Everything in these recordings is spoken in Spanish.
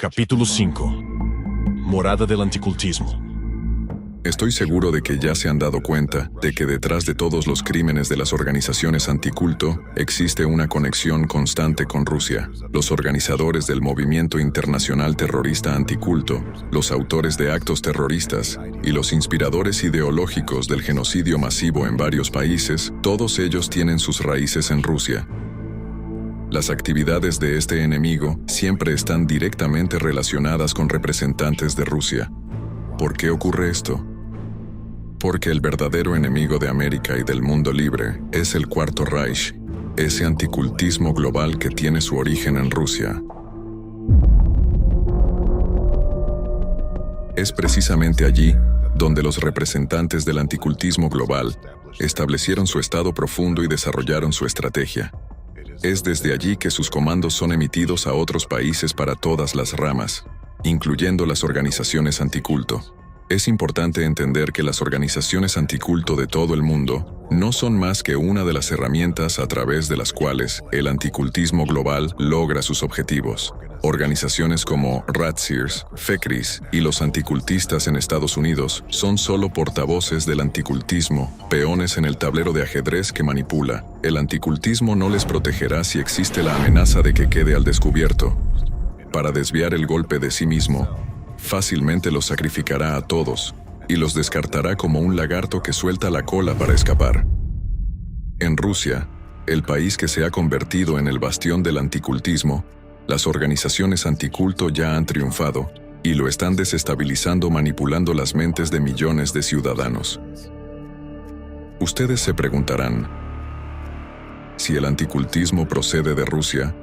Capítulo 5. Morada del anticultismo. Estoy seguro de que ya se han dado cuenta de que detrás de todos los crímenes de las organizaciones anticulto existe una conexión constante con Rusia. Los organizadores del movimiento internacional terrorista anticulto, los autores de actos terroristas y los inspiradores ideológicos del genocidio masivo en varios países, todos ellos tienen sus raíces en Rusia. Las actividades de este enemigo siempre están directamente relacionadas con representantes de Rusia. ¿Por qué ocurre esto? Porque el verdadero enemigo de América y del mundo libre es el Cuarto Reich, ese anticultismo global que tiene su origen en Rusia. Es precisamente allí donde los representantes del anticultismo global establecieron su estado profundo y desarrollaron su estrategia. Es desde allí que sus comandos son emitidos a otros países para todas las ramas, incluyendo las organizaciones anticulto. Es importante entender que las organizaciones anticulto de todo el mundo no son más que una de las herramientas a través de las cuales el anticultismo global logra sus objetivos. Organizaciones como Ratzirs, FECRIS y los anticultistas en Estados Unidos son solo portavoces del anticultismo, peones en el tablero de ajedrez que manipula. El anticultismo no les protegerá si existe la amenaza de que quede al descubierto. Para desviar el golpe de sí mismo, fácilmente los sacrificará a todos y los descartará como un lagarto que suelta la cola para escapar. En Rusia, el país que se ha convertido en el bastión del anticultismo, las organizaciones anticulto ya han triunfado y lo están desestabilizando manipulando las mentes de millones de ciudadanos. Ustedes se preguntarán, si el anticultismo procede de Rusia,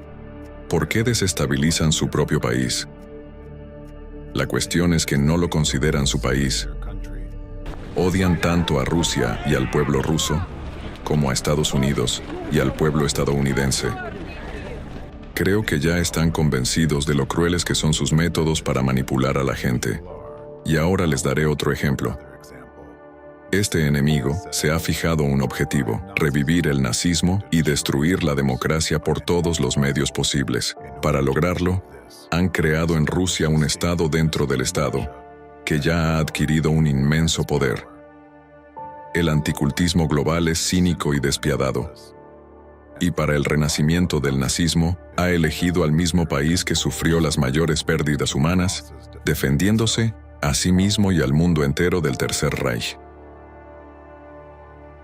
¿por qué desestabilizan su propio país? La cuestión es que no lo consideran su país. Odian tanto a Rusia y al pueblo ruso, como a Estados Unidos y al pueblo estadounidense. Creo que ya están convencidos de lo crueles que son sus métodos para manipular a la gente. Y ahora les daré otro ejemplo. Este enemigo se ha fijado un objetivo: revivir el nazismo y destruir la democracia por todos los medios posibles. Para lograrlo, han creado en Rusia un Estado dentro del Estado, que ya ha adquirido un inmenso poder. El anticultismo global es cínico y despiadado. Y para el renacimiento del nazismo, ha elegido al mismo país que sufrió las mayores pérdidas humanas, defendiéndose a sí mismo y al mundo entero del Tercer Reich.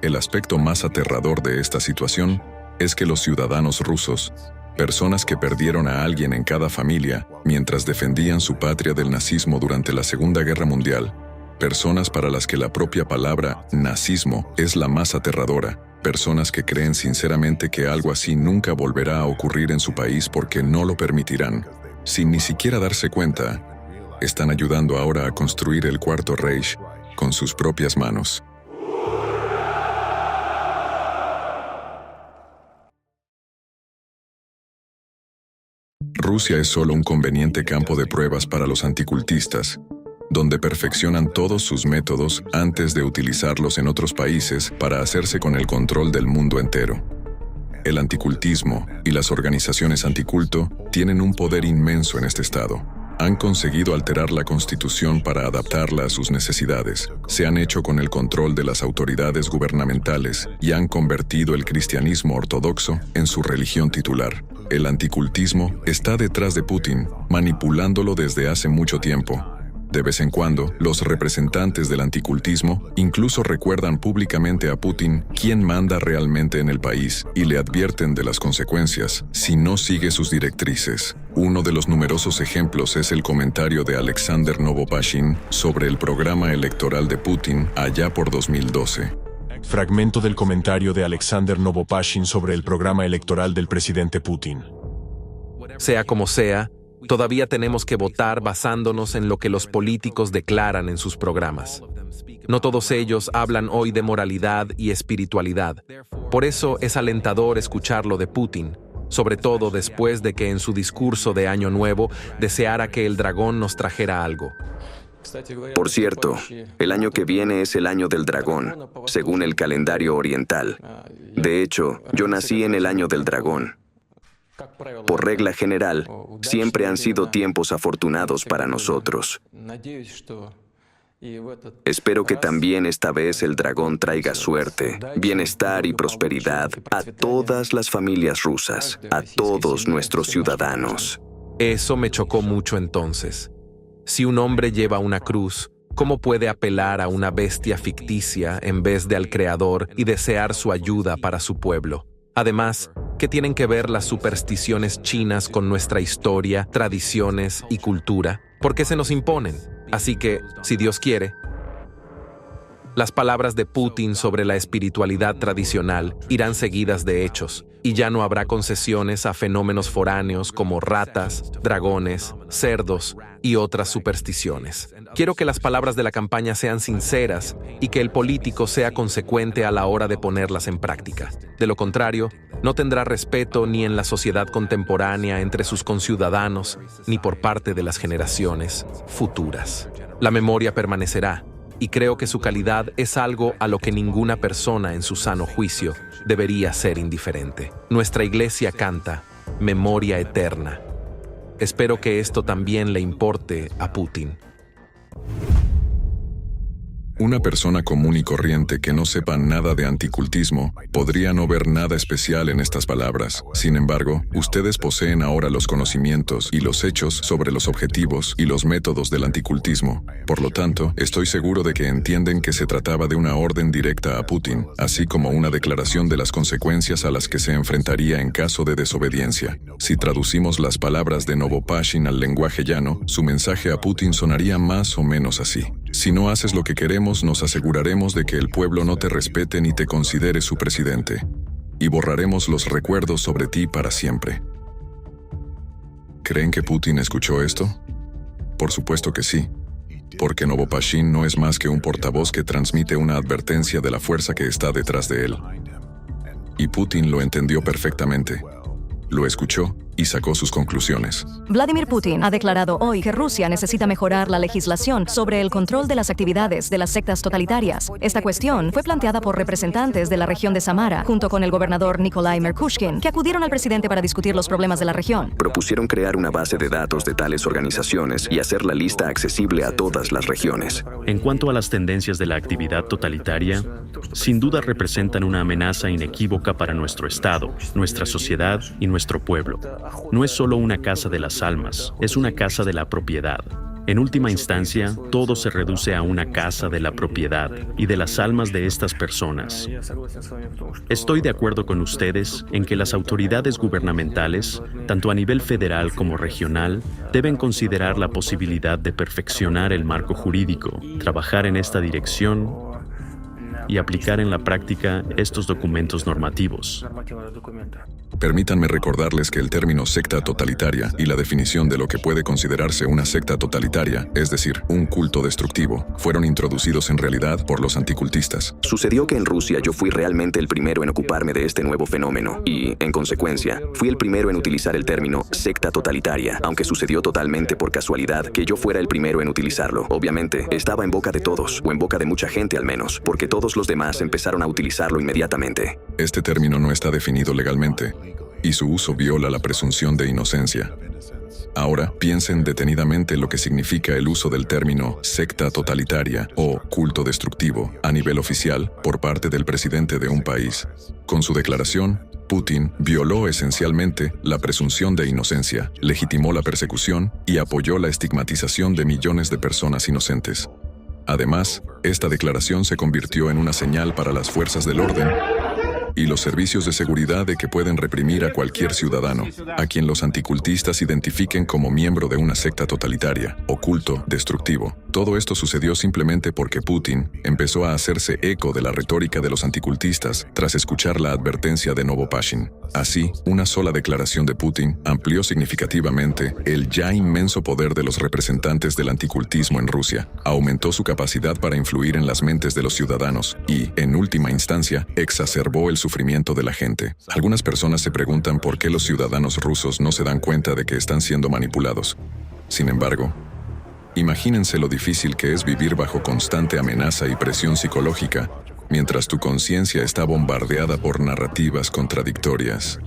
El aspecto más aterrador de esta situación es que los ciudadanos rusos, personas que perdieron a alguien en cada familia mientras defendían su patria del nazismo durante la Segunda Guerra Mundial, personas para las que la propia palabra nazismo es la más aterradora, personas que creen sinceramente que algo así nunca volverá a ocurrir en su país porque no lo permitirán, sin ni siquiera darse cuenta, están ayudando ahora a construir el Cuarto Reich con sus propias manos. Rusia es solo un conveniente campo de pruebas para los anticultistas, donde perfeccionan todos sus métodos antes de utilizarlos en otros países para hacerse con el control del mundo entero. El anticultismo y las organizaciones anticulto tienen un poder inmenso en este estado. Han conseguido alterar la Constitución para adaptarla a sus necesidades, se han hecho con el control de las autoridades gubernamentales y han convertido el cristianismo ortodoxo en su religión titular. El anticultismo está detrás de Putin, manipulándolo desde hace mucho tiempo. De vez en cuando, los representantes del anticultismo incluso recuerdan públicamente a Putin quién manda realmente en el país y le advierten de las consecuencias si no sigue sus directrices. Uno de los numerosos ejemplos es el comentario de Alexander Novopashin sobre el programa electoral de Putin allá por 2012. Fragmento del comentario de Alexander Novopashin sobre el programa electoral del presidente Putin. Sea como sea, todavía tenemos que votar basándonos en lo que los políticos declaran en sus programas. No todos ellos hablan hoy de moralidad y espiritualidad. Por eso es alentador escuchar lo de Putin, sobre todo después de que en su discurso de Año Nuevo deseara que el dragón nos trajera algo. Por cierto, el año que viene es el año del dragón, según el calendario oriental. De hecho, yo nací en el año del dragón. Por regla general, siempre han sido tiempos afortunados para nosotros. Espero que también esta vez el dragón traiga suerte, bienestar y prosperidad a todas las familias rusas, a todos nuestros ciudadanos. Eso me chocó mucho entonces. Si un hombre lleva una cruz, ¿cómo puede apelar a una bestia ficticia en vez de al Creador y desear su ayuda para su pueblo? Además, ¿qué tienen que ver las supersticiones chinas con nuestra historia, tradiciones y cultura? ¿Por qué se nos imponen? Así que, si Dios quiere, las palabras de Putin sobre la espiritualidad tradicional irán seguidas de hechos, y ya no habrá concesiones a fenómenos foráneos como ratas, dragones, cerdos y otras supersticiones. Quiero que las palabras de la campaña sean sinceras y que el político sea consecuente a la hora de ponerlas en práctica. De lo contrario, no tendrá respeto ni en la sociedad contemporánea entre sus conciudadanos, ni por parte de las generaciones futuras. La memoria permanecerá, y creo que su calidad es algo a lo que ninguna persona en su sano juicio debería ser indiferente. Nuestra iglesia canta memoria eterna. Espero que esto también le importe a Putin. Una persona común y corriente que no sepa nada de anticultismo podría no ver nada especial en estas palabras. Sin embargo, ustedes poseen ahora los conocimientos y los hechos sobre los objetivos y los métodos del anticultismo. Por lo tanto, estoy seguro de que entienden que se trataba de una orden directa a Putin, así como una declaración de las consecuencias a las que se enfrentaría en caso de desobediencia. Si traducimos las palabras de Novopashin al lenguaje llano, su mensaje a Putin sonaría más o menos así. Si no haces lo que queremos, nos aseguraremos de que el pueblo no te respete ni te considere su presidente, y borraremos los recuerdos sobre ti para siempre. ¿Creen que Putin escuchó esto? Por supuesto que sí, porque Novopashin no es más que un portavoz que transmite una advertencia de la fuerza que está detrás de él. Y Putin lo entendió perfectamente. Lo escuchó y sacó sus conclusiones. Vladimir Putin ha declarado hoy que Rusia necesita mejorar la legislación sobre el control de las actividades de las sectas totalitarias. Esta cuestión fue planteada por representantes de la región de Samara, junto con el gobernador Nikolai Merkushkin, que acudieron al presidente para discutir los problemas de la región. Propusieron crear una base de datos de tales organizaciones y hacer la lista accesible a todas las regiones. En cuanto a las tendencias de la actividad totalitaria, sin duda representan una amenaza inequívoca para nuestro Estado, nuestra sociedad y nuestro pueblo. No es solo una casa de las almas, es una casa de la propiedad. En última instancia, todo se reduce a una casa de la propiedad y de las almas de estas personas. Estoy de acuerdo con ustedes en que las autoridades gubernamentales, tanto a nivel federal como regional, deben considerar la posibilidad de perfeccionar el marco jurídico, trabajar en esta dirección y aplicar en la práctica estos documentos normativos. Permítanme recordarles que el término secta totalitaria y la definición de lo que puede considerarse una secta totalitaria, es decir, un culto destructivo, fueron introducidos en realidad por los anticultistas. Sucedió que en Rusia yo fui realmente el primero en ocuparme de este nuevo fenómeno y, en consecuencia, fui el primero en utilizar el término secta totalitaria, aunque sucedió totalmente por casualidad que yo fuera el primero en utilizarlo. Obviamente, estaba en boca de todos, o en boca de mucha gente al menos, porque todos los demás empezaron a utilizarlo inmediatamente. Este término no está definido legalmente, y su uso viola la presunción de inocencia. Ahora, piensen detenidamente lo que significa el uso del término secta totalitaria o culto destructivo a nivel oficial por parte del presidente de un país. Con su declaración, Putin violó esencialmente la presunción de inocencia, legitimó la persecución y apoyó la estigmatización de millones de personas inocentes. Además, esta declaración se convirtió en una señal para las fuerzas del orden y los servicios de seguridad de que pueden reprimir a cualquier ciudadano, a quien los anticultistas identifiquen como miembro de una secta totalitaria o culto destructivo. Todo esto sucedió simplemente porque Putin empezó a hacerse eco de la retórica de los anticultistas tras escuchar la advertencia de Novopashin. Así, una sola declaración de Putin amplió significativamente el ya inmenso poder de los representantes del anticultismo en Rusia, aumentó su capacidad para influir en las mentes de los ciudadanos y, en última instancia, exacerbó el sufrimiento de la gente. Algunas personas se preguntan por qué los ciudadanos rusos no se dan cuenta de que están siendo manipulados. Sin embargo, imagínense lo difícil que es vivir bajo constante amenaza y presión psicológica, mientras tu conciencia está bombardeada por narrativas contradictorias.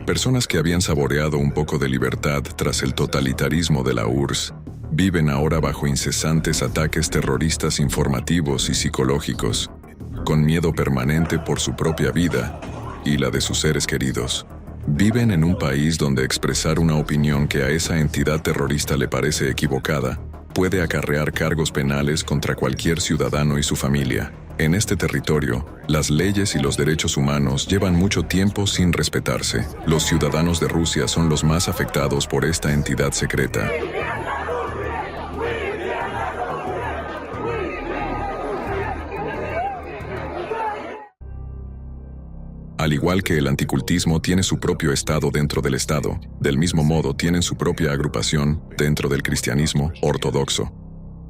Personas que habían saboreado un poco de libertad tras el totalitarismo de la URSS viven ahora bajo incesantes ataques terroristas informativos y psicológicos, con miedo permanente por su propia vida y la de sus seres queridos. Viven en un país donde expresar una opinión que a esa entidad terrorista le parece equivocada puede acarrear cargos penales contra cualquier ciudadano y su familia. En este territorio, las leyes y los derechos humanos llevan mucho tiempo sin respetarse. Los ciudadanos de Rusia son los más afectados por esta entidad secreta. Al igual que el anticultismo tiene su propio estado dentro del Estado, del mismo modo tienen su propia agrupación dentro del cristianismo ortodoxo,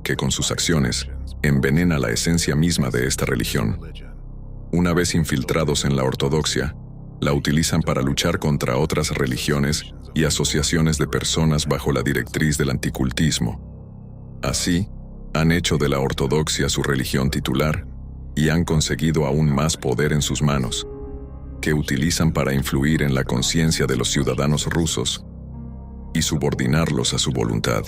que con sus acciones envenena la esencia misma de esta religión. Una vez infiltrados en la ortodoxia, la utilizan para luchar contra otras religiones y asociaciones de personas bajo la directriz del anticultismo. Así, han hecho de la ortodoxia su religión titular y han conseguido aún más poder en sus manos, que utilizan para influir en la conciencia de los ciudadanos rusos y subordinarlos a su voluntad.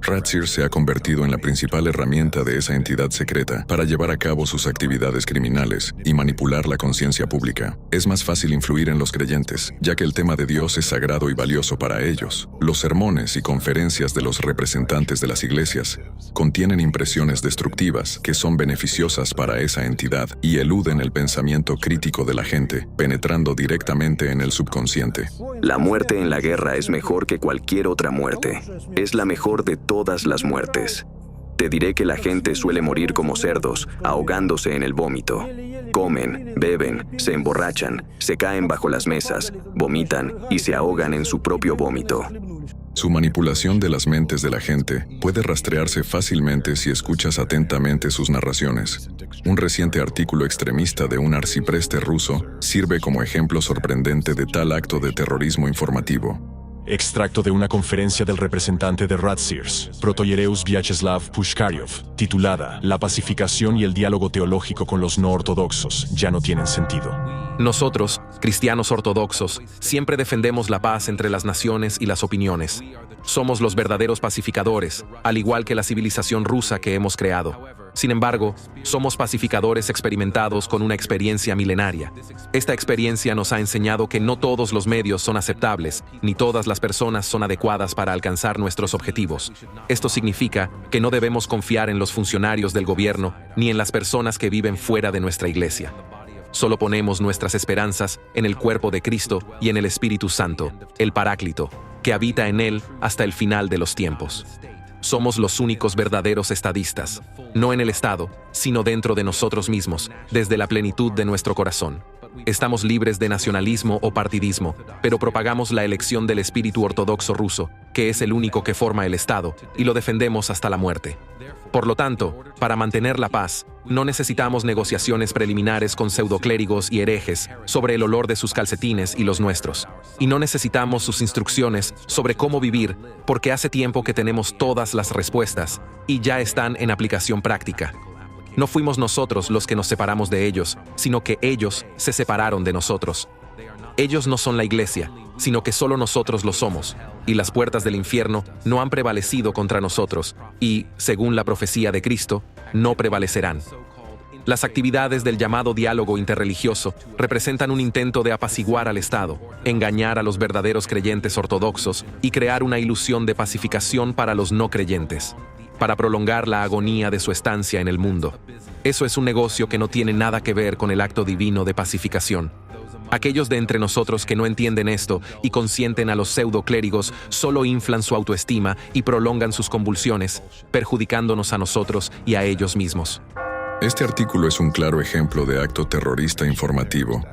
Ratsir se ha convertido en la principal herramienta de esa entidad secreta para llevar a cabo sus actividades criminales y manipular la conciencia pública. Es más fácil influir en los creyentes, ya que el tema de Dios es sagrado y valioso para ellos. Los sermones y conferencias de los representantes de las iglesias contienen impresiones destructivas que son beneficiosas para esa entidad y eluden el pensamiento crítico de la gente, penetrando directamente en el subconsciente. La muerte en la guerra es mejor que cualquier otra muerte. Es la mejor de todas las muertes. Te diré que la gente suele morir como cerdos, ahogándose en el vómito. Comen, beben, se emborrachan, se caen bajo las mesas, vomitan y se ahogan en su propio vómito. Su manipulación de las mentes de la gente puede rastrearse fácilmente si escuchas atentamente sus narraciones. Un reciente artículo extremista de un arcipreste ruso sirve como ejemplo sorprendente de tal acto de terrorismo informativo. Extracto de una conferencia del representante de Ratsirs, Protoyereus Vyacheslav Pushkaryov, titulada «La pacificación y el diálogo teológico con los no ortodoxos ya no tienen sentido». Nosotros, cristianos ortodoxos, siempre defendemos la paz entre las naciones y las opiniones. Somos los verdaderos pacificadores, al igual que la civilización rusa que hemos creado. Sin embargo, somos pacificadores experimentados con una experiencia milenaria. Esta experiencia nos ha enseñado que no todos los medios son aceptables, ni todas las personas son adecuadas para alcanzar nuestros objetivos. Esto significa que no debemos confiar en los funcionarios del gobierno ni en las personas que viven fuera de nuestra iglesia. Solo ponemos nuestras esperanzas en el cuerpo de Cristo y en el Espíritu Santo, el Paráclito, que habita en él hasta el final de los tiempos. Somos los únicos verdaderos estadistas, no en el Estado, sino dentro de nosotros mismos, desde la plenitud de nuestro corazón. Estamos libres de nacionalismo o partidismo, pero propagamos la elección del espíritu ortodoxo ruso, que es el único que forma el Estado, y lo defendemos hasta la muerte. Por lo tanto, para mantener la paz, no necesitamos negociaciones preliminares con pseudoclérigos y herejes sobre el olor de sus calcetines y los nuestros. Y no necesitamos sus instrucciones sobre cómo vivir, porque hace tiempo que tenemos todas las respuestas y ya están en aplicación práctica. No fuimos nosotros los que nos separamos de ellos, sino que ellos se separaron de nosotros. Ellos no son la iglesia, sino que solo nosotros lo somos, y las puertas del infierno no han prevalecido contra nosotros, y, según la profecía de Cristo, no prevalecerán. Las actividades del llamado diálogo interreligioso representan un intento de apaciguar al Estado, engañar a los verdaderos creyentes ortodoxos y crear una ilusión de pacificación para los no creyentes, para prolongar la agonía de su estancia en el mundo. Eso es un negocio que no tiene nada que ver con el acto divino de pacificación. Aquellos de entre nosotros que no entienden esto y consienten a los pseudoclérigos solo inflan su autoestima y prolongan sus convulsiones, perjudicándonos a nosotros y a ellos mismos. Este artículo es un claro ejemplo de acto terrorista informativo.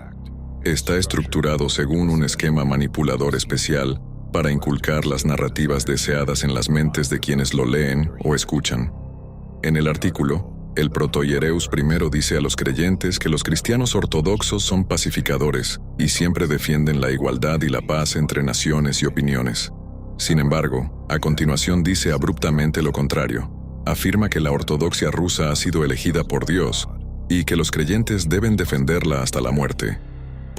Está estructurado según un esquema manipulador especial para inculcar las narrativas deseadas en las mentes de quienes lo leen o escuchan. En el artículo, el Protoyereus I dice a los creyentes que los cristianos ortodoxos son pacificadores y siempre defienden la igualdad y la paz entre naciones y opiniones. Sin embargo, a continuación dice abruptamente lo contrario. Afirma que la ortodoxia rusa ha sido elegida por Dios y que los creyentes deben defenderla hasta la muerte.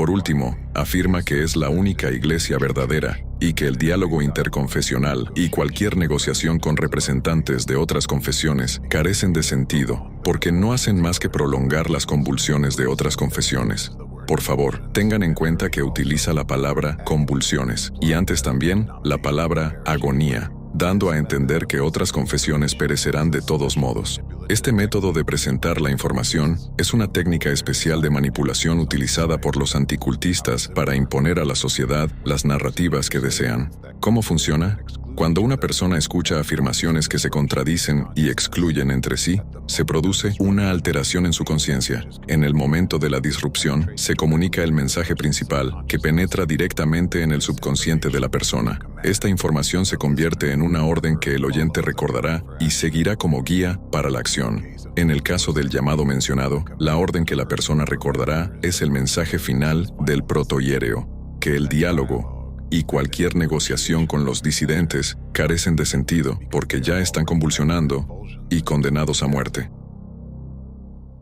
Por último, afirma que es la única iglesia verdadera y que el diálogo interconfesional y cualquier negociación con representantes de otras confesiones carecen de sentido, porque no hacen más que prolongar las convulsiones de otras confesiones. Por favor, tengan en cuenta que utiliza la palabra convulsiones y antes también la palabra agonía, dando a entender que otras confesiones perecerán de todos modos. Este método de presentar la información es una técnica especial de manipulación utilizada por los anticultistas para imponer a la sociedad las narrativas que desean. ¿Cómo funciona? Cuando una persona escucha afirmaciones que se contradicen y excluyen entre sí, se produce una alteración en su conciencia. En el momento de la disrupción, se comunica el mensaje principal, que penetra directamente en el subconsciente de la persona. Esta información se convierte en una orden que el oyente recordará y seguirá como guía para la acción. En el caso del llamado mencionado, la orden que la persona recordará es el mensaje final del protohiereo, que el diálogo y cualquier negociación con los disidentes carecen de sentido porque ya están convulsionando y condenados a muerte.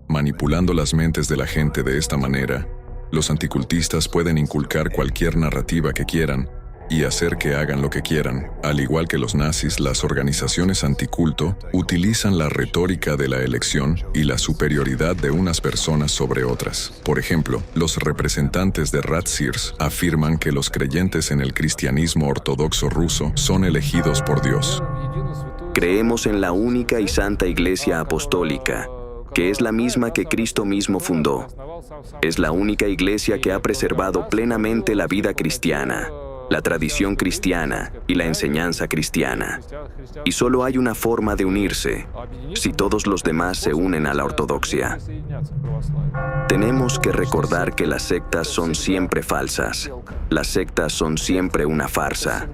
Manipulando las mentes de la gente de esta manera, los anticultistas pueden inculcar cualquier narrativa que quieran y hacer que hagan lo que quieran. Al igual que los nazis, las organizaciones anticulto utilizan la retórica de la elección y la superioridad de unas personas sobre otras. Por ejemplo, los representantes de Ratzirs afirman que los creyentes en el cristianismo ortodoxo ruso son elegidos por Dios. Creemos en la única y santa Iglesia Apostólica, que es la misma que Cristo mismo fundó. Es la única iglesia que ha preservado plenamente la vida cristiana, la tradición cristiana y la enseñanza cristiana. Y solo hay una forma de unirse, si todos los demás se unen a la ortodoxia. Tenemos que recordar que las sectas son siempre falsas. Las sectas son siempre una farsa.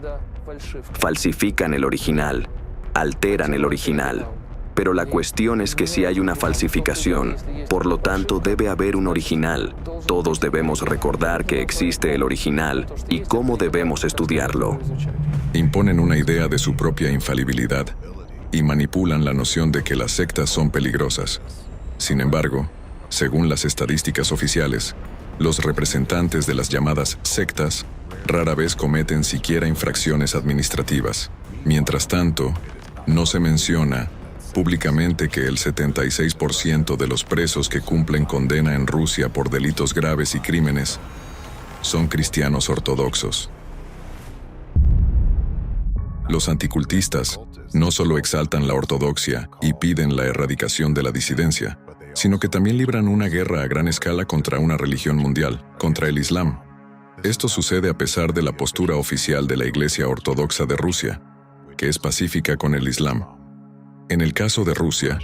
Falsifican el original, alteran el original. Pero la cuestión es que si hay una falsificación, por lo tanto debe haber un original. Todos debemos recordar que existe el original y cómo debemos estudiarlo. Imponen una idea de su propia infalibilidad y manipulan la noción de que las sectas son peligrosas. Sin embargo, según las estadísticas oficiales, los representantes de las llamadas sectas rara vez cometen siquiera infracciones administrativas. Mientras tanto, no se menciona públicamente que el 76% de los presos que cumplen condena en Rusia por delitos graves y crímenes son cristianos ortodoxos. Los anticultistas no solo exaltan la ortodoxia y piden la erradicación de la disidencia, sino que también libran una guerra a gran escala contra una religión mundial, contra el Islam. Esto sucede a pesar de la postura oficial de la Iglesia Ortodoxa de Rusia, que es pacífica con el Islam. En el caso de Rusia,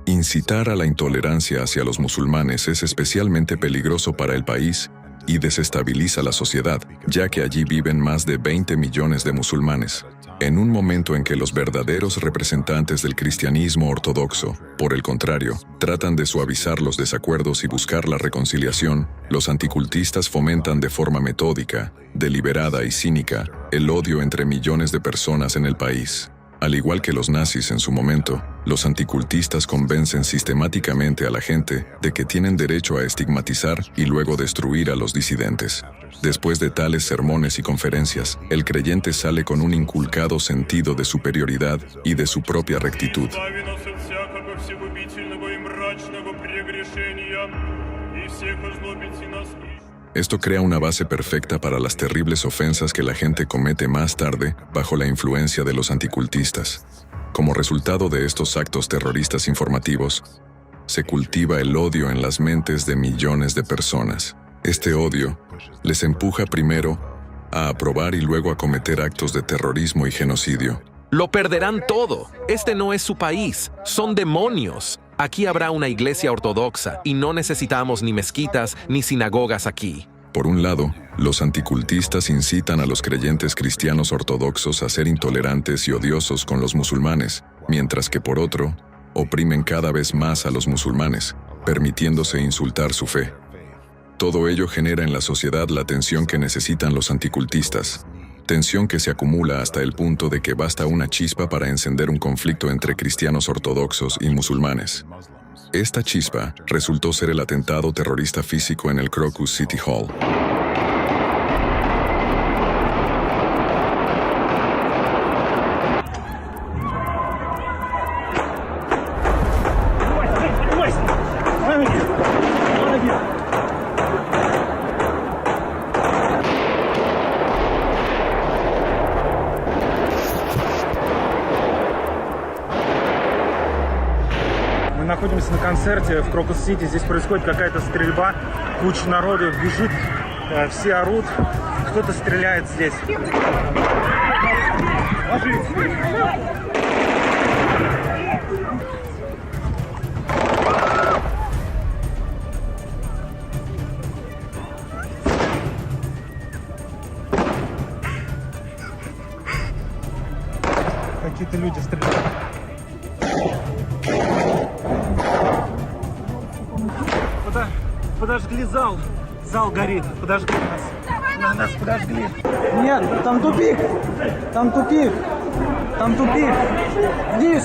incitar a la intolerancia hacia los musulmanes es especialmente peligroso para el país y desestabiliza la sociedad, ya que allí viven más de 20 millones de musulmanes. En un momento en que los verdaderos representantes del cristianismo ortodoxo, por el contrario, tratan de suavizar los desacuerdos y buscar la reconciliación, los anticultistas fomentan de forma metódica, deliberada y cínica el odio entre millones de personas en el país. Al igual que los nazis en su momento, los anticultistas convencen sistemáticamente a la gente de que tienen derecho a estigmatizar y luego destruir a los disidentes. Después de tales sermones y conferencias, el creyente sale con un inculcado sentido de superioridad y de su propia rectitud. Esto crea una base perfecta para las terribles ofensas que la gente comete más tarde bajo la influencia de los anticultistas. Como resultado de estos actos terroristas informativos, se cultiva el odio en las mentes de millones de personas. Este odio les empuja primero a aprobar y luego a cometer actos de terrorismo y genocidio. Lo perderán todo. Este no es su país. Son demonios. Aquí habrá una iglesia ortodoxa y no necesitamos ni mezquitas ni sinagogas aquí. Por un lado, los anticultistas incitan a los creyentes cristianos ortodoxos a ser intolerantes y odiosos con los musulmanes, mientras que por otro, oprimen cada vez más a los musulmanes, permitiéndose insultar su fe. Todo ello genera en la sociedad la tensión que necesitan los anticultistas. Tensión que se acumula hasta el punto de que basta una chispa para encender un conflicto entre cristianos ortodoxos y musulmanes. Esta chispa resultó ser el atentado terrorista físico en el Crocus City Hall. находимся на концерте в Крокус-Сити. Здесь происходит какая-то стрельба, куча народу бежит, все орут, кто-то стреляет здесь. Какие-то люди стреляют. Подожгли зал. Зал горит. Подожгли нас. Нас подожгли. Нет, там тупик. Там тупик. Там тупик. Вниз.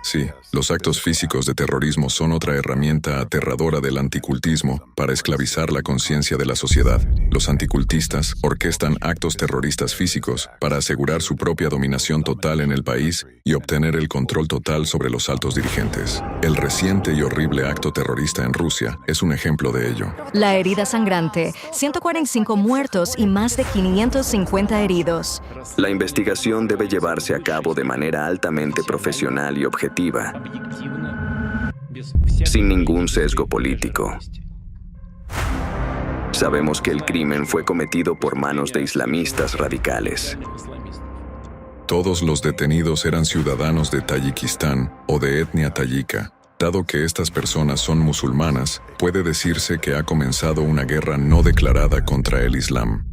Sí, los actos físicos de terrorismo son otra herramienta aterradora del anticultismo para esclavizar la conciencia de la sociedad. Los anticultistas orquestan actos terroristas físicos para asegurar su propia dominación total en el país y obtener el control total sobre los altos dirigentes. El reciente y horrible acto terrorista en Rusia es un ejemplo de ello. La herida sangrante, 145 muertos y más de 550 heridos. La investigación debe llevarse a cabo de manera altamente profesional y objetiva, sin ningún sesgo político. Sabemos que el crimen fue cometido por manos de islamistas radicales. Todos los detenidos eran ciudadanos de Tayikistán o de etnia tayika. Dado que estas personas son musulmanas, puede decirse que ha comenzado una guerra no declarada contra el Islam.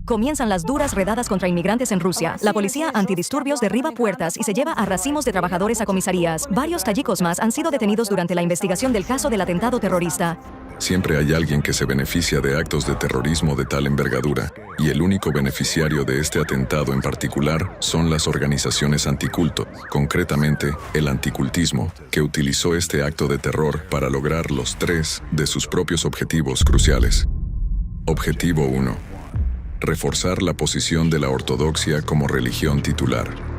Comienzan las duras redadas contra inmigrantes en Rusia. La policía antidisturbios derriba puertas y se lleva a racimos de trabajadores a comisarías. Varios tayikos más han sido detenidos durante la investigación del caso del atentado terrorista. Siempre hay alguien que se beneficia de actos de terrorismo de tal envergadura, y el único beneficiario de este atentado en particular son las organizaciones anticulto, concretamente el anticultismo, que utilizó este acto de terror para lograr los 3 de sus propios objetivos cruciales. Objetivo 1. Reforzar la posición de la ortodoxia como religión titular.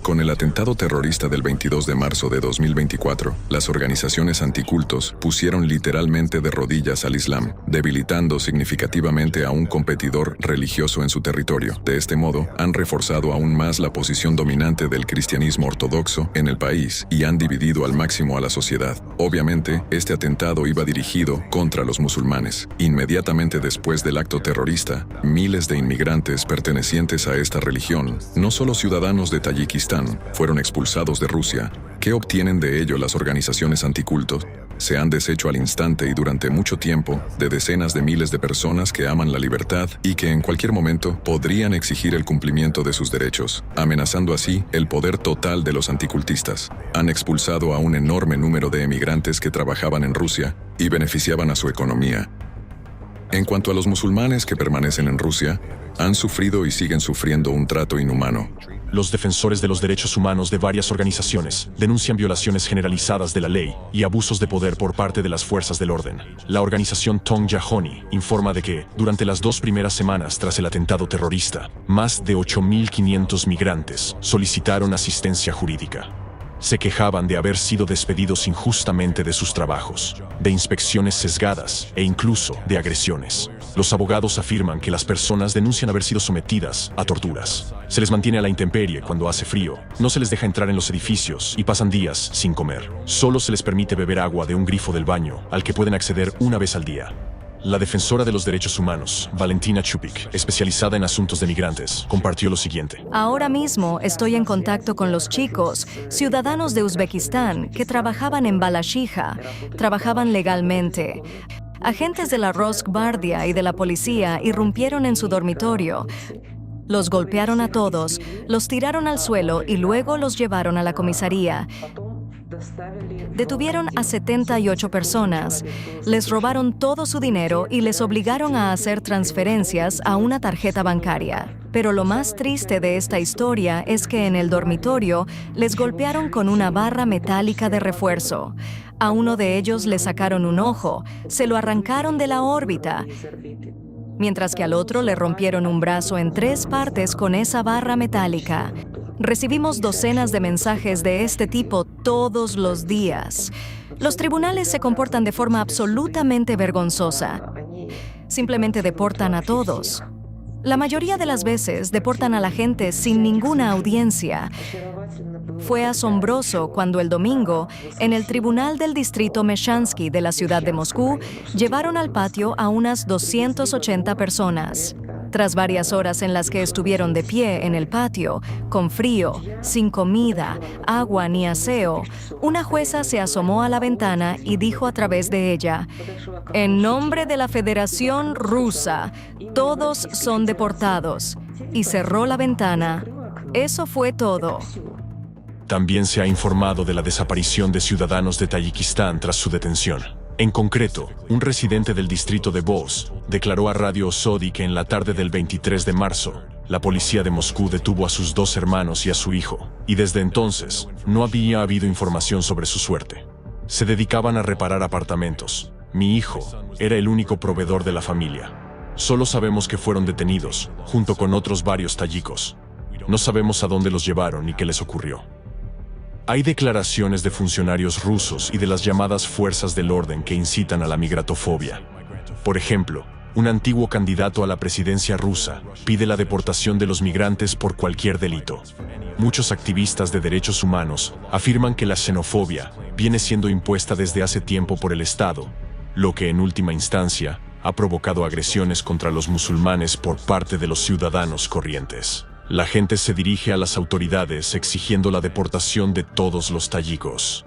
Con el atentado terrorista del 22 de marzo de 2024, las organizaciones anticultos pusieron literalmente de rodillas al Islam, debilitando significativamente a un competidor religioso en su territorio. De este modo, han reforzado aún más la posición dominante del cristianismo ortodoxo en el país y han dividido al máximo a la sociedad. Obviamente, este atentado iba dirigido contra los musulmanes. Inmediatamente después del acto terrorista, miles de inmigrantes pertenecientes a esta religión, no solo ciudadanos de Tayikistán, fueron expulsados de Rusia. ¿Qué obtienen de ello las organizaciones anticultos? Se han deshecho al instante y durante mucho tiempo de decenas de miles de personas que aman la libertad y que en cualquier momento podrían exigir el cumplimiento de sus derechos, amenazando así el poder total de los anticultistas. Han expulsado a un enorme número de emigrantes que trabajaban en Rusia y beneficiaban a su economía. En cuanto a los musulmanes que permanecen en Rusia, han sufrido y siguen sufriendo un trato inhumano. Los defensores de los derechos humanos de varias organizaciones denuncian violaciones generalizadas de la ley y abusos de poder por parte de las fuerzas del orden. La organización Tong Jahoni informa de que, durante las 2 primeras semanas tras el atentado terrorista, más de 8.500 migrantes solicitaron asistencia jurídica. Se quejaban de haber sido despedidos injustamente de sus trabajos, de inspecciones sesgadas e incluso de agresiones. Los abogados afirman que las personas denuncian haber sido sometidas a torturas. Se les mantiene a la intemperie cuando hace frío, no se les deja entrar en los edificios y pasan días sin comer. Solo se les permite beber agua de un grifo del baño, al que pueden acceder una vez al día. La defensora de los derechos humanos, Valentina Chupik, especializada en asuntos de migrantes, compartió lo siguiente. Ahora mismo estoy en contacto con los chicos, ciudadanos de Uzbekistán, que trabajaban en Balashija, trabajaban legalmente. Agentes de la Rosgvardia y de la policía irrumpieron en su dormitorio. Los golpearon a todos, los tiraron al suelo y luego los llevaron a la comisaría. Detuvieron a 78 personas, les robaron todo su dinero y les obligaron a hacer transferencias a una tarjeta bancaria. Pero lo más triste de esta historia es que en el dormitorio les golpearon con una barra metálica de refuerzo. A uno de ellos le sacaron un ojo, se lo arrancaron de la órbita, mientras que al otro le rompieron un brazo en 3 partes con esa barra metálica. Recibimos docenas de mensajes de este tipo todos los días. Los tribunales se comportan de forma absolutamente vergonzosa. simplemente deportan a todos. La mayoría de las veces deportan a la gente sin ninguna audiencia. Fue asombroso cuando el domingo, en el Tribunal del Distrito Meshansky de la ciudad de Moscú, llevaron al patio a unas 280 personas. Tras varias horas en las que estuvieron de pie en el patio, con frío, sin comida, agua ni aseo, una jueza se asomó a la ventana y dijo a través de ella: «En nombre de la Federación Rusa, todos son deportados», y cerró la ventana. Eso fue todo. También se ha informado de la desaparición de ciudadanos de Tayikistán tras su detención. En concreto, un residente del distrito de Voz declaró a Radio Osodi que en la tarde del 23 de marzo, la policía de Moscú detuvo a sus 2 hermanos y a su hijo, y desde entonces no había habido información sobre su suerte. Se dedicaban a reparar apartamentos. Mi hijo era el único proveedor de la familia. Solo sabemos que fueron detenidos, junto con otros varios tayikos. No sabemos a dónde los llevaron ni qué les ocurrió. Hay declaraciones de funcionarios rusos y de las llamadas fuerzas del orden que incitan a la migratofobia. Por ejemplo, un antiguo candidato a la presidencia rusa pide la deportación de los migrantes por cualquier delito. Muchos activistas de derechos humanos afirman que la xenofobia viene siendo impuesta desde hace tiempo por el Estado, lo que en última instancia ha provocado agresiones contra los musulmanes por parte de los ciudadanos corrientes. La gente se dirige a las autoridades exigiendo la deportación de todos los tayikos.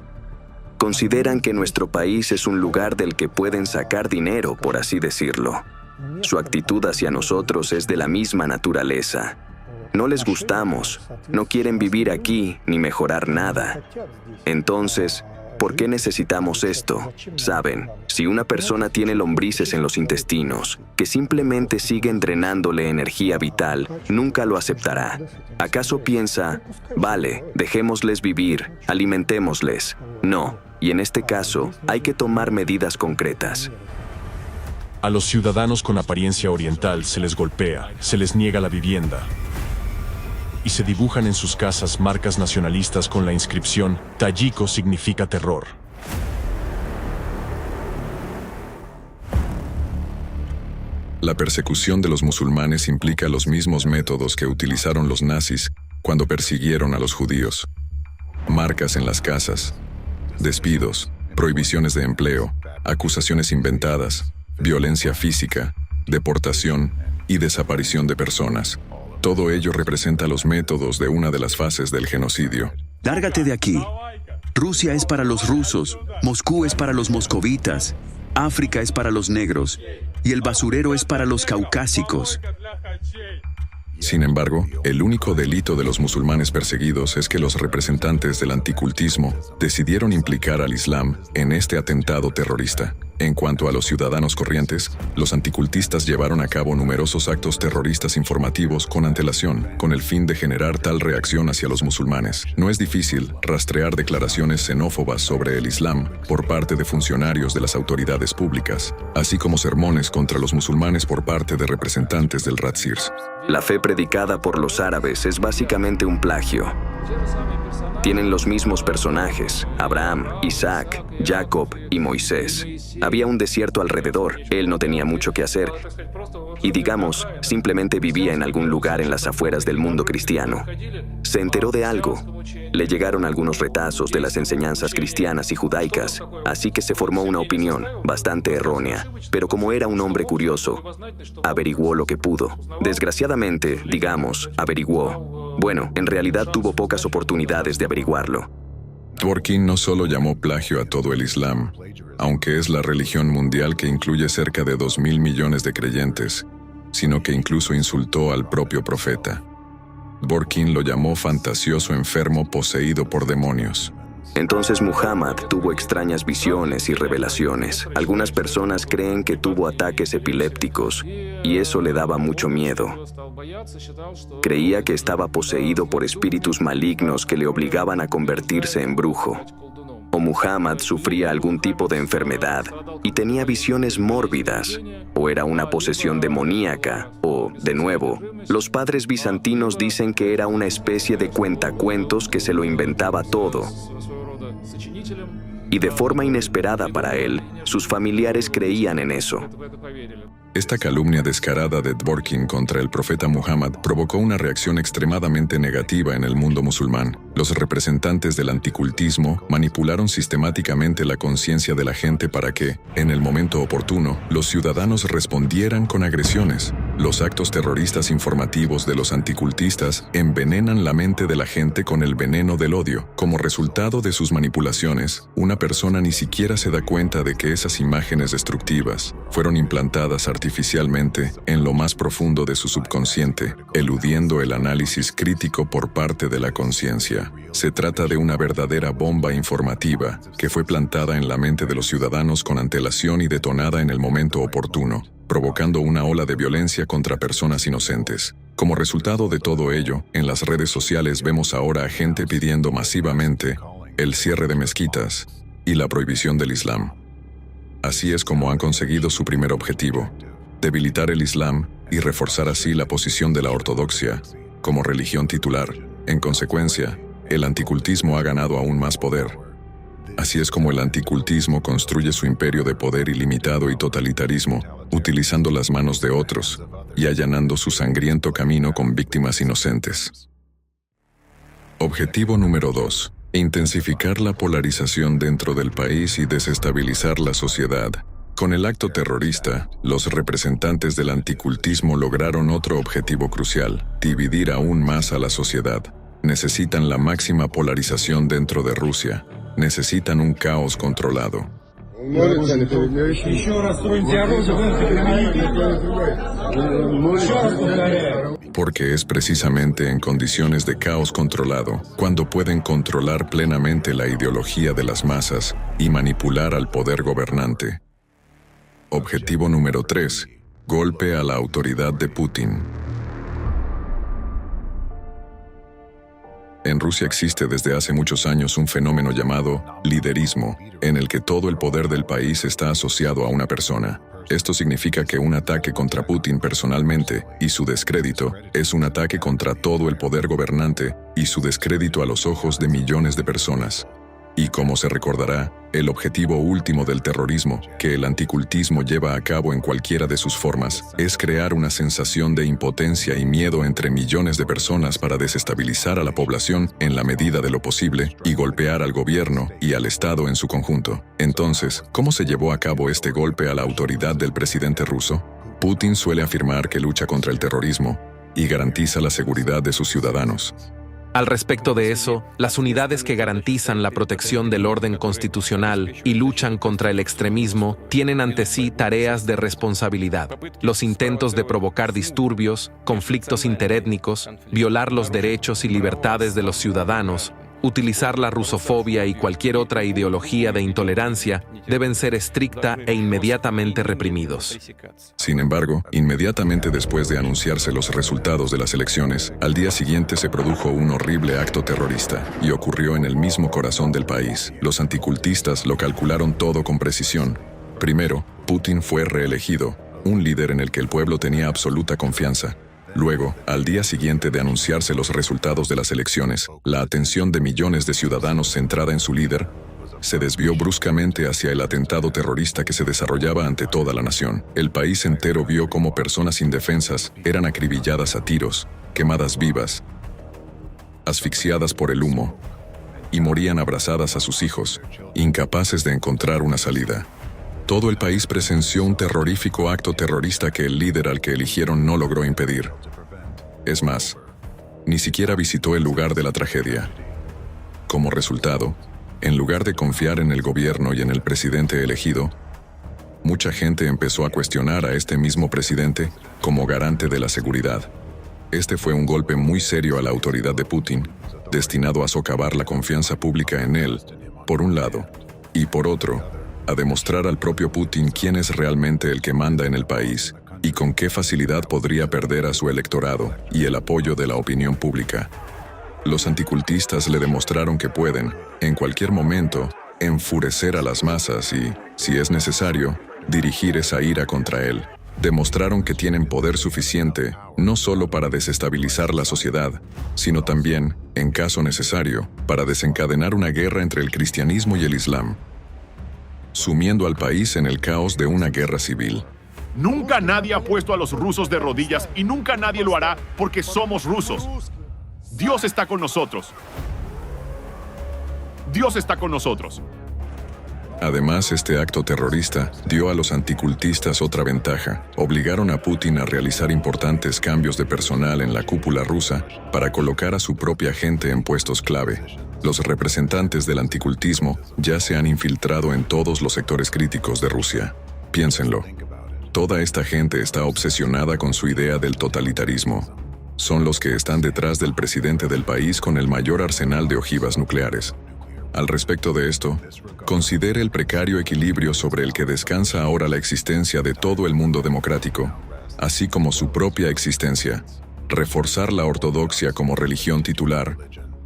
Consideran que nuestro país es un lugar del que pueden sacar dinero, por así decirlo. Su actitud hacia nosotros es de la misma naturaleza. No les gustamos, no quieren vivir aquí ni mejorar nada. Entonces, ¿por qué necesitamos esto? Saben, si una persona tiene lombrices en los intestinos, que simplemente siguen drenándole energía vital, nunca lo aceptará. ¿Acaso piensa, vale, dejémosles vivir, alimentémosles? No, y en este caso, hay que tomar medidas concretas. A los ciudadanos con apariencia oriental se les golpea, se les niega la vivienda, y se dibujan en sus casas marcas nacionalistas con la inscripción «Tayiko significa terror». La persecución de los musulmanes implica los mismos métodos que utilizaron los nazis cuando persiguieron a los judíos. Marcas en las casas, despidos, prohibiciones de empleo, acusaciones inventadas, violencia física, deportación y desaparición de personas. Todo ello representa los métodos de una de las fases del genocidio. Lárgate de aquí. Rusia es para los rusos, Moscú es para los moscovitas, África es para los negros y el basurero es para los caucásicos. Sin embargo, el único delito de los musulmanes perseguidos es que los representantes del anticultismo decidieron implicar al Islam en este atentado terrorista. En cuanto a los ciudadanos corrientes, los anticultistas llevaron a cabo numerosos actos terroristas informativos con antelación, con el fin de generar tal reacción hacia los musulmanes. No es difícil rastrear declaraciones xenófobas sobre el Islam por parte de funcionarios de las autoridades públicas, así como sermones contra los musulmanes por parte de representantes del Ratsirs. La fe predicada por los árabes es básicamente un plagio. Tienen los mismos personajes, Abraham, Isaac, Jacob y Moisés. Había un desierto alrededor, él no tenía mucho que hacer. Y digamos, simplemente vivía en algún lugar en las afueras del mundo cristiano. Se enteró de algo. Le llegaron algunos retazos de las enseñanzas cristianas y judaicas, así que se formó una opinión, bastante errónea. Pero como era un hombre curioso, averiguó lo que pudo. Desgraciadamente, digamos, averiguó. Bueno, en realidad tuvo pocas oportunidades de averiguarlo. Dworkin no solo llamó plagio a todo el Islam, aunque es la religión mundial que incluye cerca de 2.000 millones de creyentes, sino que incluso insultó al propio profeta. Dworkin lo llamó fantasioso enfermo poseído por demonios. Entonces Muhammad tuvo extrañas visiones y revelaciones. Algunas personas creen que tuvo ataques epilépticos y eso le daba mucho miedo. Creía que estaba poseído por espíritus malignos que le obligaban a convertirse en brujo. O Muhammad sufría algún tipo de enfermedad y tenía visiones mórbidas, o era una posesión demoníaca, o, de nuevo, los padres bizantinos dicen que era una especie de cuentacuentos que se lo inventaba todo. Y de forma inesperada para él, sus familiares creían en eso. Esta calumnia descarada de Dworkin contra el profeta Muhammad provocó una reacción extremadamente negativa en el mundo musulmán. Los representantes del anticultismo manipularon sistemáticamente la conciencia de la gente para que, en el momento oportuno, los ciudadanos respondieran con agresiones. Los actos terroristas informativos de los anticultistas envenenan la mente de la gente con el veneno del odio. Como resultado de sus manipulaciones, una persona ni siquiera se da cuenta de que esas imágenes destructivas fueron implantadas artificialmente en lo más profundo de su subconsciente, eludiendo el análisis crítico por parte de la conciencia. Se trata de una verdadera bomba informativa que fue plantada en la mente de los ciudadanos con antelación y detonada en el momento oportuno, provocando una ola de violencia contra personas inocentes. Como resultado de todo ello, en las redes sociales vemos ahora a gente pidiendo masivamente el cierre de mezquitas y la prohibición del Islam. Así es como han conseguido su primer objetivo: debilitar el Islam y reforzar así la posición de la ortodoxia como religión titular. En consecuencia, el anticultismo ha ganado aún más poder. Así es como el anticultismo construye su imperio de poder ilimitado y totalitarismo, utilizando las manos de otros y allanando su sangriento camino con víctimas inocentes. Objetivo número 2. Intensificar la polarización dentro del país y desestabilizar la sociedad. Con el acto terrorista, los representantes del anticultismo lograron otro objetivo crucial: dividir aún más a la sociedad. Necesitan la máxima polarización dentro de Rusia. Necesitan un caos controlado. Porque es precisamente en condiciones de caos controlado cuando pueden controlar plenamente la ideología de las masas y manipular al poder gobernante. Objetivo número 3. Golpe a la autoridad de Putin. En Rusia existe desde hace muchos años un fenómeno llamado liderismo, en el que todo el poder del país está asociado a una persona. Esto significa que un ataque contra Putin personalmente y su descrédito es un ataque contra todo el poder gobernante y su descrédito a los ojos de millones de personas. Y como se recordará, el objetivo último del terrorismo, que el anticultismo lleva a cabo en cualquiera de sus formas, es crear una sensación de impotencia y miedo entre millones de personas para desestabilizar a la población en la medida de lo posible y golpear al gobierno y al Estado en su conjunto. Entonces, ¿cómo se llevó a cabo este golpe a la autoridad del presidente ruso? Putin suele afirmar que lucha contra el terrorismo y garantiza la seguridad de sus ciudadanos. Al respecto de eso, las unidades que garantizan la protección del orden constitucional y luchan contra el extremismo tienen ante sí tareas de responsabilidad. Los intentos de provocar disturbios, conflictos interétnicos, violar los derechos y libertades de los ciudadanos, utilizar la rusofobia y cualquier otra ideología de intolerancia deben ser estricta e inmediatamente reprimidos. Sin embargo, inmediatamente después de anunciarse los resultados de las elecciones, al día siguiente se produjo un horrible acto terrorista y ocurrió en el mismo corazón del país. Los anticultistas lo calcularon todo con precisión. Primero, Putin fue reelegido, un líder en el que el pueblo tenía absoluta confianza. Luego, al día siguiente de anunciarse los resultados de las elecciones, la atención de millones de ciudadanos centrada en su líder se desvió bruscamente hacia el atentado terrorista que se desarrollaba ante toda la nación. El país entero vio cómo personas indefensas eran acribilladas a tiros, quemadas vivas, asfixiadas por el humo, y morían abrazadas a sus hijos, incapaces de encontrar una salida. Todo el país presenció un terrorífico acto terrorista que el líder al que eligieron no logró impedir. Es más, ni siquiera visitó el lugar de la tragedia. Como resultado, en lugar de confiar en el gobierno y en el presidente elegido, mucha gente empezó a cuestionar a este mismo presidente como garante de la seguridad. Este fue un golpe muy serio a la autoridad de Putin, destinado a socavar la confianza pública en él, por un lado, y por otro, a demostrar al propio Putin quién es realmente el que manda en el país y con qué facilidad podría perder a su electorado y el apoyo de la opinión pública. Los anticultistas le demostraron que pueden, en cualquier momento, enfurecer a las masas y, si es necesario, dirigir esa ira contra él. Demostraron que tienen poder suficiente no solo para desestabilizar la sociedad, sino también, en caso necesario, para desencadenar una guerra entre el cristianismo y el Islam. sumiendo al país en el caos de una guerra civil. Nunca nadie ha puesto a los rusos de rodillas y nunca nadie lo hará porque somos rusos. Dios está con nosotros. Dios está con nosotros. Además, este acto terrorista dio a los anticultistas otra ventaja. Obligaron a Putin a realizar importantes cambios de personal en la cúpula rusa para colocar a su propia gente en puestos clave. Los representantes del anticultismo ya se han infiltrado en todos los sectores críticos de Rusia. Piénsenlo. Toda esta gente está obsesionada con su idea del totalitarismo. Son los que están detrás del presidente del país con el mayor arsenal de ojivas nucleares. Al respecto de esto, considere el precario equilibrio sobre el que descansa ahora la existencia de todo el mundo democrático, así como su propia existencia. Reforzar la ortodoxia como religión titular,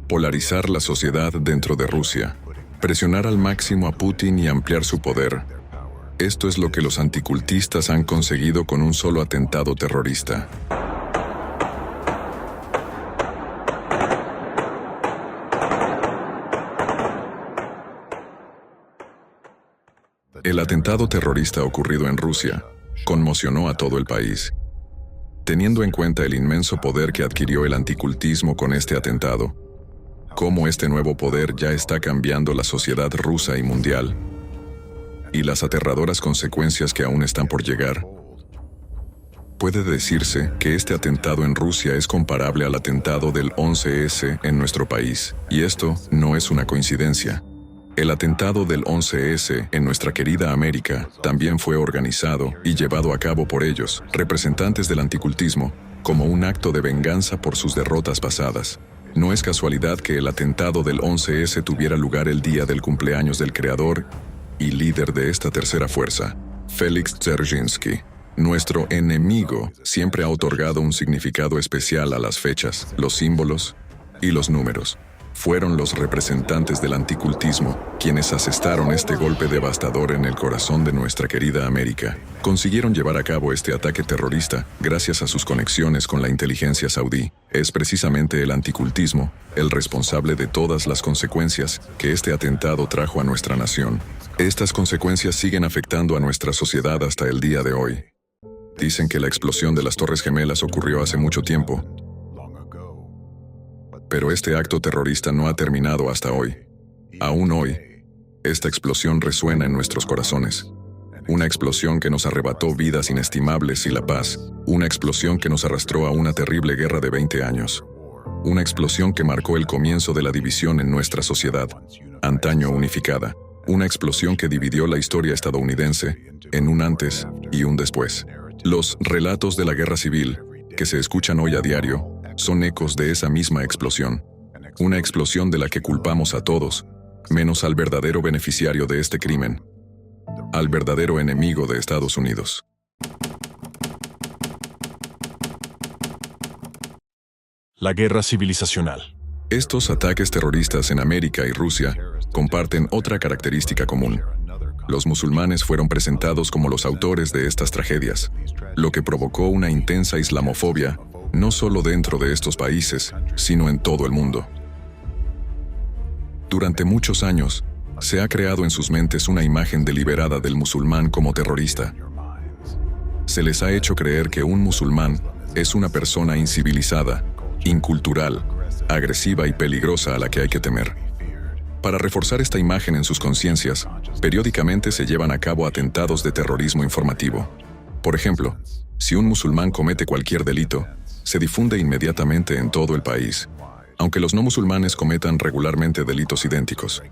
polarizar la sociedad dentro de Rusia, presionar al máximo a Putin y ampliar su poder. Esto es lo que los anticultistas han conseguido con un solo atentado terrorista. El atentado terrorista ocurrido en Rusia conmocionó a todo el país. Teniendo en cuenta el inmenso poder que adquirió el anticultismo con este atentado, cómo este nuevo poder ya está cambiando la sociedad rusa y mundial, y las aterradoras consecuencias que aún están por llegar, puede decirse que este atentado en Rusia es comparable al atentado del 11S en nuestro país, y esto no es una coincidencia. El atentado del 11S en nuestra querida América también fue organizado y llevado a cabo por ellos, representantes del anticultismo, como un acto de venganza por sus derrotas pasadas. No es casualidad que el atentado del 11S tuviera lugar el día del cumpleaños del creador y líder de esta tercera fuerza, Félix Dzerzhinsky. Nuestro enemigo siempre ha otorgado un significado especial a las fechas, los símbolos y los números. Fueron los representantes del anticultismo quienes asestaron este golpe devastador en el corazón de nuestra querida América. Consiguieron llevar a cabo este ataque terrorista gracias a sus conexiones con la inteligencia saudí. Es precisamente el anticultismo el responsable de todas las consecuencias que este atentado trajo a nuestra nación. Estas consecuencias siguen afectando a nuestra sociedad hasta el día de hoy. Dicen que la explosión de las Torres Gemelas ocurrió hace mucho tiempo, pero este acto terrorista no ha terminado hasta hoy. Aún hoy, esta explosión resuena en nuestros corazones. Una explosión que nos arrebató vidas inestimables y la paz. Una explosión que nos arrastró a una terrible guerra de 20 años. Una explosión que marcó el comienzo de la división en nuestra sociedad, antaño unificada. Una explosión que dividió la historia estadounidense en un antes y un después. Los relatos de la guerra civil, que se escuchan hoy a diario, son ecos de esa misma explosión. Una explosión de la que culpamos a todos, menos al verdadero beneficiario de este crimen, al verdadero enemigo de Estados Unidos. La guerra civilizacional. Estos ataques terroristas en América y Rusia comparten otra característica común. Los musulmanes fueron presentados como los autores de estas tragedias, lo que provocó una intensa islamofobia no solo dentro de estos países, sino en todo el mundo. Durante muchos años, se ha creado en sus mentes una imagen deliberada del musulmán como terrorista. Se les ha hecho creer que un musulmán es una persona incivilizada, incultural, agresiva y peligrosa a la que hay que temer. Para reforzar esta imagen en sus conciencias, periódicamente se llevan a cabo atentados de terrorismo informativo. Por ejemplo, si un musulmán comete cualquier delito, se difunde inmediatamente en todo el país, aunque los no musulmanes cometan regularmente delitos idénticos.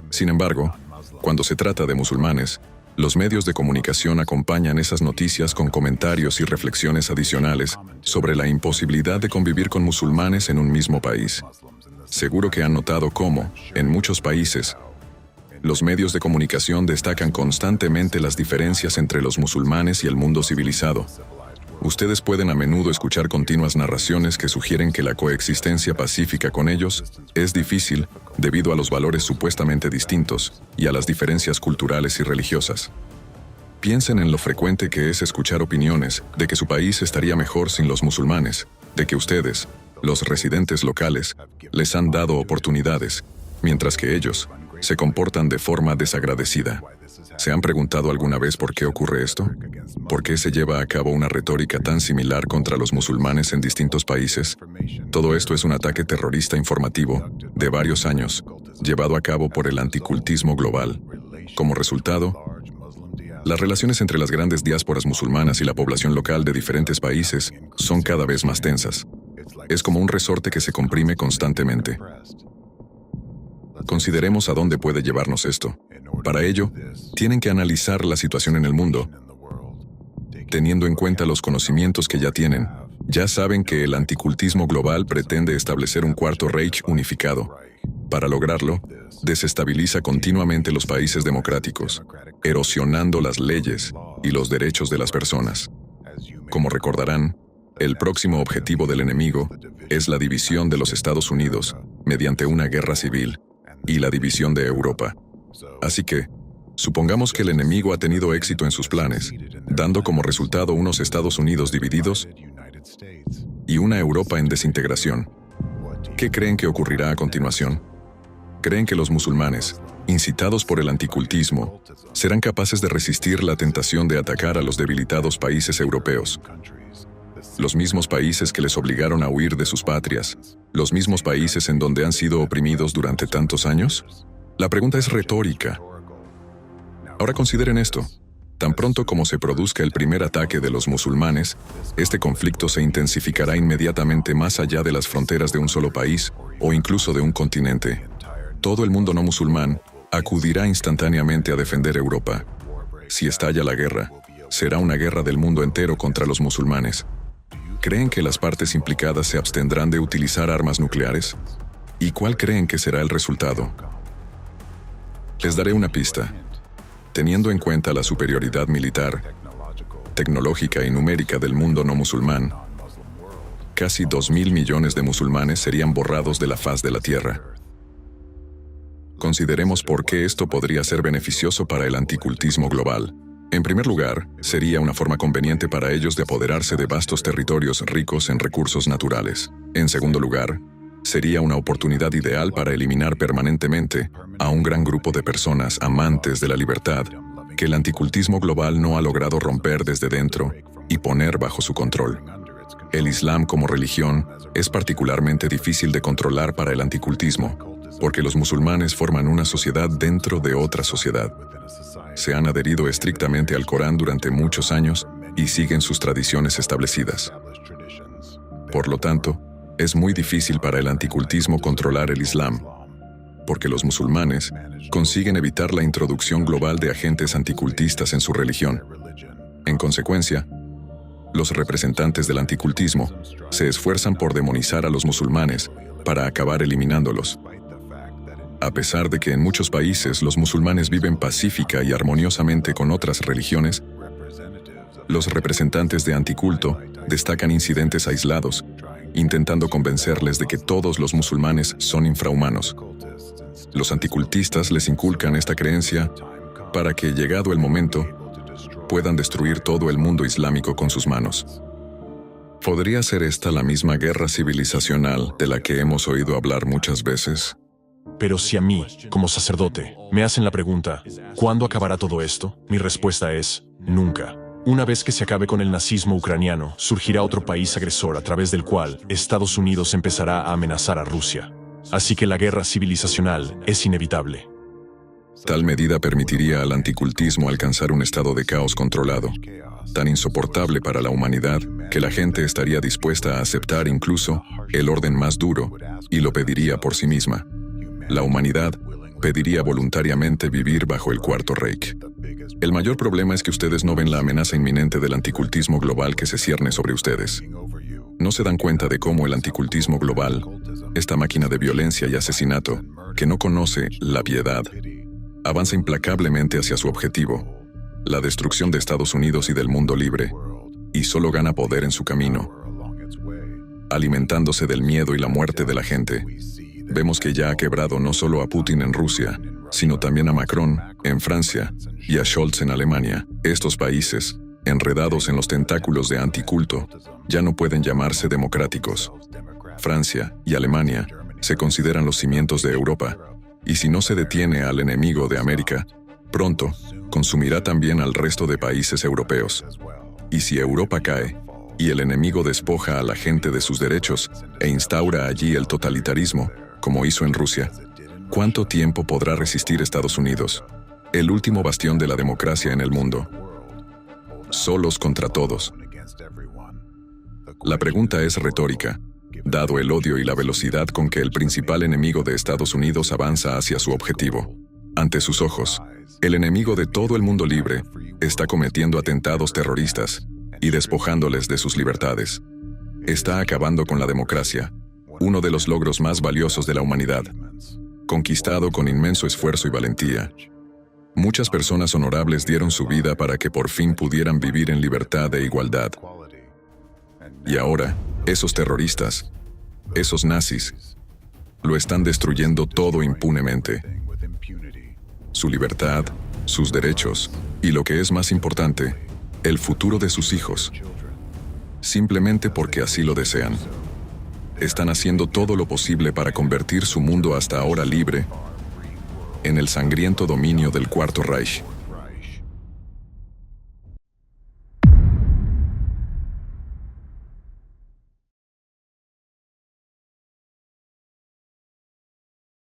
Sin embargo, cuando se trata de musulmanes, los medios de comunicación acompañan esas noticias con comentarios y reflexiones adicionales sobre la imposibilidad de convivir con musulmanes en un mismo país. Seguro que han notado cómo, en muchos países, los medios de comunicación destacan constantemente las diferencias entre los musulmanes y el mundo civilizado. Ustedes pueden a menudo escuchar continuas narraciones que sugieren que la coexistencia pacífica con ellos es difícil debido a los valores supuestamente distintos y a las diferencias culturales y religiosas. Piensen en lo frecuente que es escuchar opiniones de que su país estaría mejor sin los musulmanes, de que ustedes, los residentes locales, les han dado oportunidades, mientras que ellos, se comportan de forma desagradecida. ¿Se han preguntado alguna vez por qué ocurre esto? ¿Por qué se lleva a cabo una retórica tan similar contra los musulmanes en distintos países? Todo esto es un ataque terrorista informativo de varios años, llevado a cabo por el anticultismo global. Como resultado, las relaciones entre las grandes diásporas musulmanas y la población local de diferentes países son cada vez más tensas. Es como un resorte que se comprime constantemente. Consideremos a dónde puede llevarnos esto. Para ello, tienen que analizar la situación en el mundo. Teniendo en cuenta los conocimientos que ya tienen, ya saben que el anticultismo global pretende establecer un cuarto Reich unificado. Para lograrlo, desestabiliza continuamente los países democráticos, erosionando las leyes y los derechos de las personas. Como recordarán, el próximo objetivo del enemigo es la división de los Estados Unidos mediante una guerra civil y la división de Europa. Así que, supongamos que el enemigo ha tenido éxito en sus planes, dando como resultado unos Estados Unidos divididos y una Europa en desintegración. ¿Qué creen que ocurrirá a continuación? ¿Creen que los musulmanes, incitados por el anticultismo, serán capaces de resistir la tentación de atacar a los debilitados países europeos? Los mismos países que les obligaron a huir de sus patrias, los mismos países en donde han sido oprimidos durante tantos años. La pregunta es retórica. Ahora consideren esto. Tan pronto como se produzca el primer ataque de los musulmanes, este conflicto se intensificará inmediatamente más allá de las fronteras de un solo país o incluso de un continente. Todo el mundo no musulmán acudirá instantáneamente a defender Europa. Si estalla la guerra, será una guerra del mundo entero contra los musulmanes. ¿Creen que las partes implicadas se abstendrán de utilizar armas nucleares? ¿Y cuál creen que será el resultado? Les daré una pista. Teniendo en cuenta la superioridad militar, tecnológica y numérica del mundo no musulmán, casi 2.000 millones de musulmanes serían borrados de la faz de la tierra. Consideremos por qué esto podría ser beneficioso para el anticultismo global. En primer lugar, sería una forma conveniente para ellos de apoderarse de vastos territorios ricos en recursos naturales. En segundo lugar, sería una oportunidad ideal para eliminar permanentemente a un gran grupo de personas amantes de la libertad que el anticultismo global no ha logrado romper desde dentro y poner bajo su control. El Islam como religión es particularmente difícil de controlar para el anticultismo, porque los musulmanes forman una sociedad dentro de otra sociedad. Se han adherido estrictamente al Corán durante muchos años y siguen sus tradiciones establecidas. Por lo tanto, es muy difícil para el anticultismo controlar el Islam, porque los musulmanes consiguen evitar la introducción global de agentes anticultistas en su religión. En consecuencia, los representantes del anticultismo se esfuerzan por demonizar a los musulmanes para acabar eliminándolos. A pesar de que en muchos países los musulmanes viven pacífica y armoniosamente con otras religiones, los representantes de anticulto destacan incidentes aislados, intentando convencerles de que todos los musulmanes son infrahumanos. Los anticultistas les inculcan esta creencia para que, llegado el momento, puedan destruir todo el mundo islámico con sus manos. ¿Podría ser esta la misma guerra civilizacional de la que hemos oído hablar muchas veces? Pero si a mí, como sacerdote, me hacen la pregunta, ¿cuándo acabará todo esto? Mi respuesta es, nunca. Una vez que se acabe con el nazismo ucraniano, surgirá otro país agresor a través del cual Estados Unidos empezará a amenazar a Rusia. Así que la guerra civilizacional es inevitable. Tal medida permitiría al anticultismo alcanzar un estado de caos controlado, tan insoportable para la humanidad que la gente estaría dispuesta a aceptar incluso el orden más duro y lo pediría por sí misma. La humanidad pediría voluntariamente vivir bajo el Cuarto Reich. El mayor problema es que ustedes no ven la amenaza inminente del anticultismo global que se cierne sobre ustedes. No se dan cuenta de cómo el anticultismo global, esta máquina de violencia y asesinato, que no conoce la piedad, avanza implacablemente hacia su objetivo, la destrucción de Estados Unidos y del mundo libre, y solo gana poder en su camino, alimentándose del miedo y la muerte de la gente. Vemos que ya ha quebrado no solo a Putin en Rusia, sino también a Macron en Francia y a Scholz en Alemania. Estos países, enredados en los tentáculos de anticulto, ya no pueden llamarse democráticos. Francia y Alemania se consideran los cimientos de Europa, Y si no se detiene al enemigo de América, pronto consumirá también al resto de países europeos. Y si Europa cae, y el enemigo despoja a la gente de sus derechos e instaura allí el totalitarismo, como hizo en Rusia, ¿cuánto tiempo podrá resistir Estados Unidos, el último bastión de la democracia en el mundo? Solos contra todos. La pregunta es retórica, dado el odio y la velocidad con que el principal enemigo de Estados Unidos avanza hacia su objetivo. Ante sus ojos, el enemigo de todo el mundo libre está cometiendo atentados terroristas y despojándoles de sus libertades. Está acabando con la democracia, uno de los logros más valiosos de la humanidad, conquistado con inmenso esfuerzo y valentía. Muchas personas honorables dieron su vida para que por fin pudieran vivir en libertad e igualdad. Y ahora, esos terroristas, esos nazis, lo están destruyendo todo impunemente. Su libertad, sus derechos, y lo que es más importante, el futuro de sus hijos. Simplemente porque así lo desean. Están haciendo todo lo posible para convertir su mundo hasta ahora libre en el sangriento dominio del Cuarto Reich.